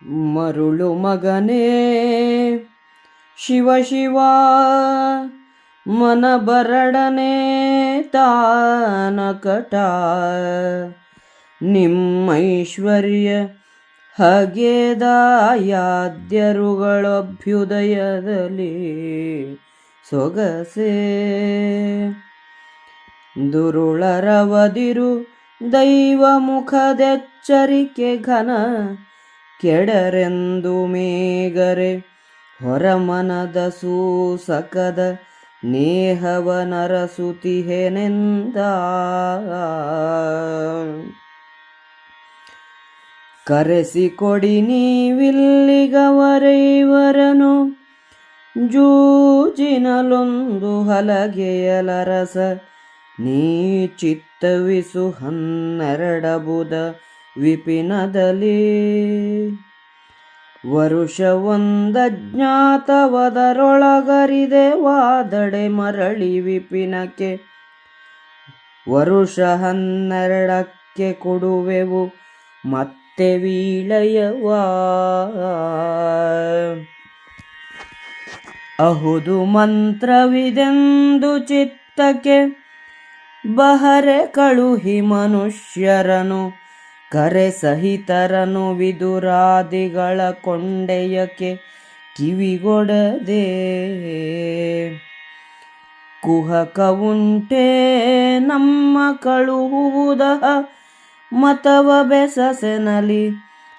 ಮರುಳು ಮಗನೇ ಶಿವ ಶಿವ ಮನ ಬರಡನೆ ತಾನಕಟ ನಿಮ್ಮೈಶ್ವರ್ಯ ಹಗೆದಾಯಾದ್ಯರುಗಳಭ್ಯುದಯದಲ್ಲಿ ಸೊಗಸೆ ದುರುಳರವದಿರು ದೈವ ಮುಖದೆಚ್ಚರಿಕೆ ಘನ ಕೆಡರೆಂದು ಮೇಗರೆ ಹೊರಮನದ ಸೂಸಕದ ನೇಹವನರಸುತಿಹೆನೆಂದ ಕರೆಸಿಕೊಡಿ ನೀವಿಲ್ಲಿಗವರೈವರನು ಜೂಜಿನಲೊಂದು ಹಲಗೆಯಲರಸ ನೀ ಚಿತ್ತವಿಸು 12 ವಿಪಿನದಲ್ಲಿ ವರುಷವೊಂದಜ್ಞಾತವದರೊಳಗರಿದೆ ವಾದಡೆ ಮರಳಿ ವಿಪಿನಕ್ಕೆ ವರುಷ 12ಕ್ಕೆ ಕೊಡುವೆವು ಮತ್ತೆ ವೀಳಯವಾ ಅಹುದು ಮಂತ್ರವಿದೆಂದು ಚಿತ್ತಕ್ಕೆ ಬಹರೆ ಕಳುಹಿ ಮನುಷ್ಯರನು ಕರೆ ಸಹಿತರನು ವಿದುರಾದಿಗಳ ಕೊಂಡೆಯಕ್ಕೆ ಕಿವಿಗೊಡದೆ ಕುಹಕ ಉಂಟೆ ನಮ್ಮ ಕಳುಹುವುದ ಮತವ ಬೆಸಸೆನಲಿ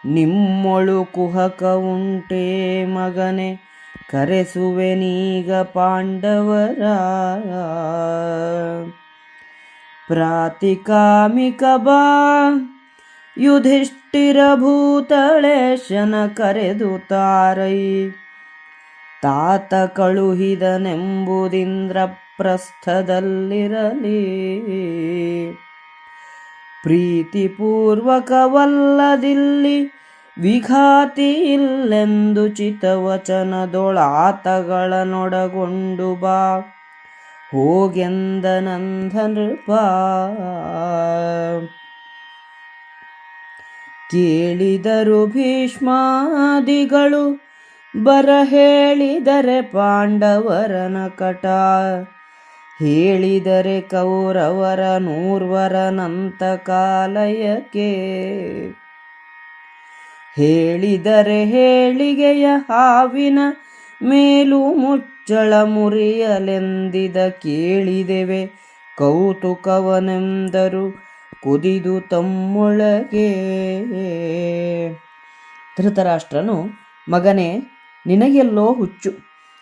ನಿಮ್ಮೊಳು ಕುಹಕ ಉಂಟೆ ಮಗನೆ ಕರೆಸುವೆನೀಗ ಪಾಂಡವರ ಪ್ರಾತಿಕಾಮಿಕ ಬಾ ಯುಧಿಷ್ಠಿರ ಭೂತಳೇಶನ ಕರೆದು ತಾರೈ ತಾತ ಕಳುಹಿದನೆಂಬುದಿಂದ್ರಪ್ರಸ್ಥದಲ್ಲಿರಲಿ ಪ್ರೀತಿಪೂರ್ವಕವಲ್ಲದಿಲ್ಲಿ ವಿಘಾತಿ ಇಲ್ಲೆಂದು ಚಿತವಚನದೊಳಾತಗಳನ್ನೊಡಗೊಂಡು ಬಾ ಹೋಗೆಂದನಂದನೃಪ ಕೇಳಿದರು ಭೀಷ್ಮಾದಿಗಳು ಬರ ಹೇಳಿದರೆ ಪಾಂಡವರನ ಕಟ ಹೇಳಿದರೆ ಕೌರವರ 100 ಕಾಲಯಕ್ಕೆ ಹೇಳಿದರೆ ಹೇಳಿಗೆಯ ಹಾವಿನ ಮೇಲೂ ಮುಚ್ಚಳ ಮುರಿಯಲೆಂದಿದ ಕೇಳಿದೆವೆ ಕೌತುಕವನೆಂದರು ಕುದಿದು ತಮ್ಮೊಳಗೆ. ಧೃತರಾಷ್ಟ್ರನು, ಮಗನೇ, ನಿನಗೆಲ್ಲೋ ಹುಚ್ಚು.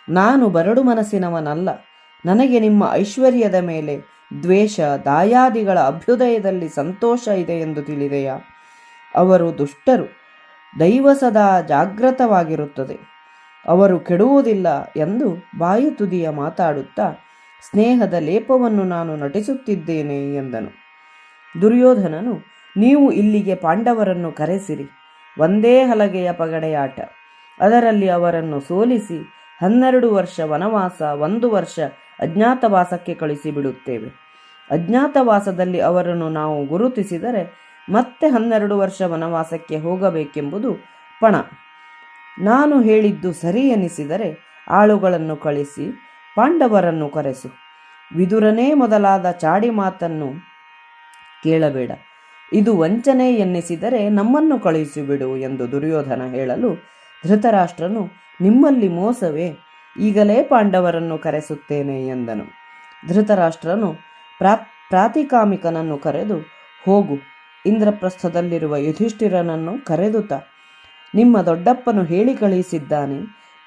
ನಾನು ಬರಡು ಮನಸ್ಸಿನವನಲ್ಲ. ನನಗೆ ನಿಮ್ಮ ಐಶ್ವರ್ಯದ ಮೇಲೆ ದ್ವೇಷ, ದಾಯಾದಿಗಳ ಅಭ್ಯುದಯದಲ್ಲಿ ಸಂತೋಷ ಇದೆ ಎಂದು ತಿಳಿದೆಯಾ? ಅವರು ದುಷ್ಟರು. ದೈವ ಸದಾ ಜಾಗೃತವಾಗಿರುತ್ತದೆ. ಅವರು ಕೆಡುವುದಿಲ್ಲ ಎಂದು ಬಾಯಿ ತುದಿಯ ಮಾತಾಡುತ್ತಾ ಸ್ನೇಹದ ಲೇಪವನ್ನು ನಾನು ನಟಿಸುತ್ತಿದ್ದೇನೆ ಎಂದನು. ದುರ್ಯೋಧನನು, ನೀವು ಇಲ್ಲಿಗೆ ಪಾಂಡವರನ್ನು ಕರೆಸಿರಿ. ಒಂದೇ ಹಲಗೆಯ ಪಗಡೆಯಾಟ. ಅದರಲ್ಲಿ ಅವರನ್ನು ಸೋಲಿಸಿ 12 ವರ್ಷ ವನವಾಸ, 1 ವರ್ಷ ಅಜ್ಞಾತವಾಸಕ್ಕೆ ಕಳಿಸಿಬಿಡುತ್ತೇವೆ. ಅಜ್ಞಾತವಾಸದಲ್ಲಿ ಅವರನ್ನು ನಾವು ಗುರುತಿಸಿದರೆ ಮತ್ತೆ 12 ವರ್ಷ ವನವಾಸಕ್ಕೆ ಹೋಗಬೇಕೆಂಬುದು ಪಣ. ನಾನು ಹೇಳಿದ್ದು ಸರಿ ಎನಿಸಿದರೆ ಆಳುಗಳನ್ನು ಕಳಿಸಿ ಪಾಂಡವರನ್ನು ಕರೆಸು. ವಿದುರನೇ ಮೊದಲಾದ ಚಾಡಿ ಮಾತನ್ನು ಕೇಳಬೇಡ. ಇದು ವಂಚನೆ ಎನ್ನಿಸಿದರೆ ನಮ್ಮನ್ನು ಕಳುಹಿಸಿಬಿಡು ಎಂದು ದುರ್ಯೋಧನ ಹೇಳಲು ಧೃತರಾಷ್ಟ್ರನು, ನಿಮ್ಮಲ್ಲಿ ಮೋಸವೇ? ಈಗಲೇ ಪಾಂಡವರನ್ನು ಕರೆಸುತ್ತೇನೆ ಎಂದನು. ಧೃತರಾಷ್ಟ್ರನು ಪ್ರಾತಿಕಾಮಿಕನನ್ನು ಕರೆದು, ಹೋಗು, ಇಂದ್ರಪ್ರಸ್ಥದಲ್ಲಿರುವ ಯುಧಿಷ್ಠಿರನನ್ನು ಕರೆದುತ ನಿಮ್ಮ ದೊಡ್ಡಪ್ಪನು ಹೇಳಿ ಕಳುಹಿಸಿದ್ದಾನೆ.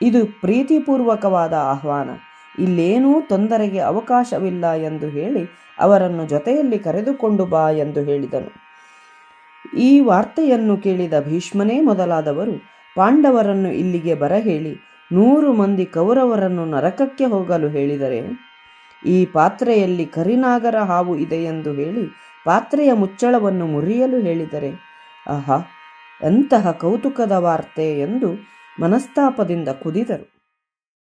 ಇದು ಪ್ರೀತಿಪೂರ್ವಕವಾದ ಆಹ್ವಾನ. ಇಲ್ಲೇನೂ ತೊಂದರೆಗೆ ಅವಕಾಶವಿಲ್ಲ ಎಂದು ಹೇಳಿ ಅವರನ್ನು ಜೊತೆಯಲ್ಲಿ ಕರೆದುಕೊಂಡು ಬಾ ಎಂದು ಹೇಳಿದನು. ಈ ವಾರ್ತೆಯನ್ನು ಕೇಳಿದ ಭೀಷ್ಮನೇ ಮೊದಲಾದವರು ಪಾಂಡವರನ್ನು ಇಲ್ಲಿಗೆ ಬರಹೇಳಿ 100 ಮಂದಿ ಕೌರವರನ್ನು ನರಕಕ್ಕೆ ಹೋಗಲು ಹೇಳಿದರೆ, ಈ ಪಾತ್ರೆಯಲ್ಲಿ ಕರಿನಾಗರ ಹಾವು ಇದೆ ಎಂದು ಹೇಳಿ ಪಾತ್ರೆಯ ಮುಚ್ಚಳವನ್ನು ಮುರಿಯಲು ಹೇಳಿದರೆ, ಆಹಾ, ಎಂತಹ ಕೌತುಕದ ವಾರ್ತೆ ಎಂದು ಮನಸ್ತಾಪದಿಂದ ಕುದಿದರು.